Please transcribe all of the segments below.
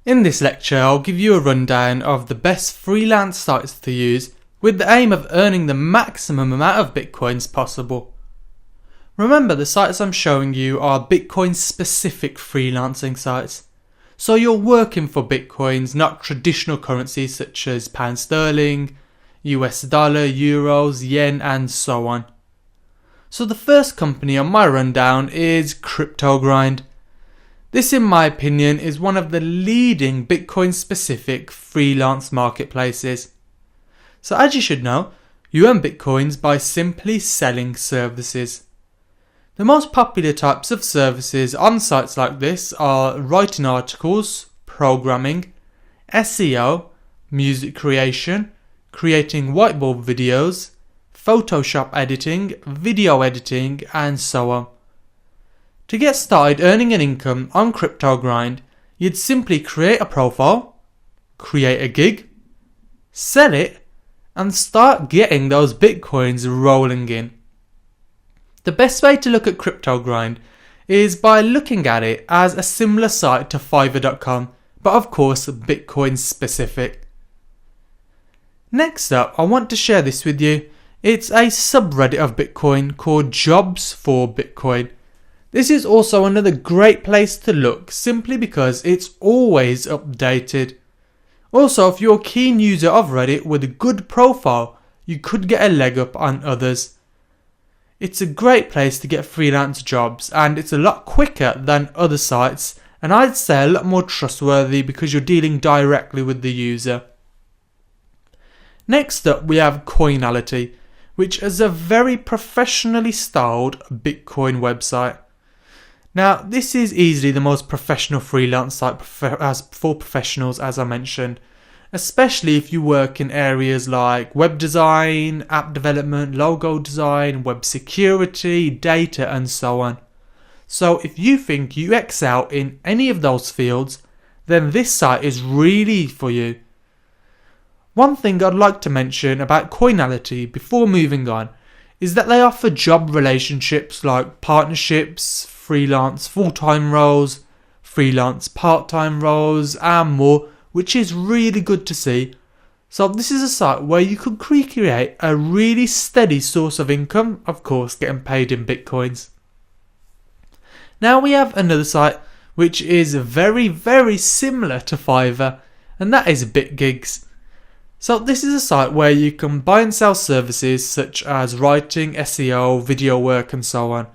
In this lecture, I'll give you a rundown of the best freelance sites to use with the aim of earning the maximum amount of Bitcoins possible. Remember, the sites I'm showing you are Bitcoin specific freelancing sites. So you're working for Bitcoins, not traditional currencies such as pound sterling, US dollar, euros, yen and so on. So the first company on my rundown is CryptoGrind. This, in my opinion, is one of the leading Bitcoin-specific freelance marketplaces. So as you should know, you earn Bitcoins by simply selling services. The most popular types of services on sites like this are writing articles, programming, SEO, music creation, creating whiteboard videos, Photoshop editing, video editing, and so on. To get started earning an income on CryptoGrind, you'd simply create a profile, create a gig, sell it, and start getting those Bitcoins rolling in. The best way to look at CryptoGrind is by looking at it as a similar site to Fiverr.com, but of course Bitcoin specific. Next up, I want to share this with you. It's a subreddit of Bitcoin called Jobs for Bitcoin. This is also another great place to look simply because it's always updated. Also, if you're a keen user of Reddit with a good profile, you could get a leg up on others. It's a great place to get freelance jobs and it's a lot quicker than other sites, and I'd say a lot more trustworthy because you're dealing directly with the user. Next up we have Coinality, which is a very professionally styled Bitcoin website. Now, this is easily the most professional freelance site for professionals, as I mentioned, especially if you work in areas like web design, app development, logo design, web security, data, and so on. So if you think you excel in any of those fields, then this site is really for you. One thing I'd like to mention about Coinality before moving on is that they offer job relationships like partnerships, freelance full-time roles, freelance part-time roles and more, which is really good to see. So this is a site where you can create a really steady source of income, of course getting paid in Bitcoins. Now we have another site which is very similar to Fiverr, and that is BitGigs. So this is a site where you can buy and sell services such as writing, SEO, video work and so on.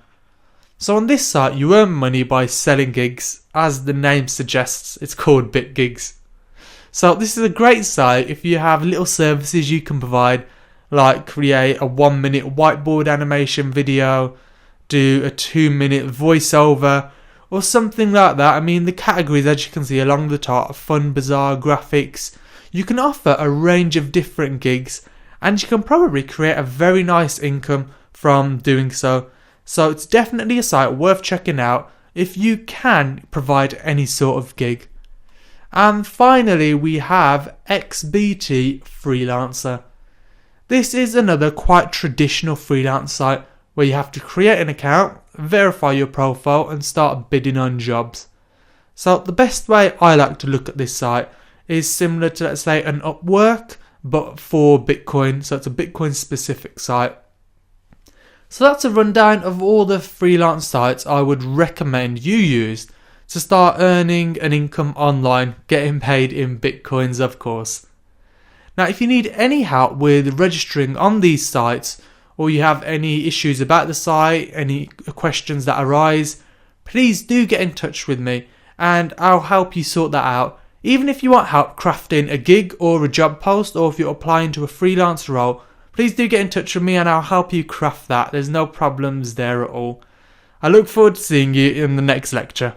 So on this site you earn money by selling gigs. As the name suggests, it's called BitGigs. So this is a great site if you have little services you can provide, like create a 1-minute whiteboard animation video, do a 2-minute voiceover or something like that. I mean, the categories, as you can see along the top, fun, bizarre, graphics. You can offer a range of different gigs and you can probably create a very nice income from doing so. So it's definitely a site worth checking out if you can provide any sort of gig. And finally we have XBT Freelancer. This is another quite traditional freelance site where you have to create an account, verify your profile and start bidding on jobs. So the best way I like to look at this site is similar to, let's say, an Upwork but for Bitcoin, so it's a Bitcoin specific site. So that's a rundown of all the freelance sites I would recommend you use to start earning an income online, getting paid in Bitcoins of course. Now if you need any help with registering on these sites, or you have any issues about the site, any questions that arise, please do get in touch with me and I'll help you sort that out. Even if you want help crafting a gig or a job post, or if you're applying to a freelance role, please do get in touch with me and I'll help you craft that. There's no problems there at all. I look forward to seeing you in the next lecture.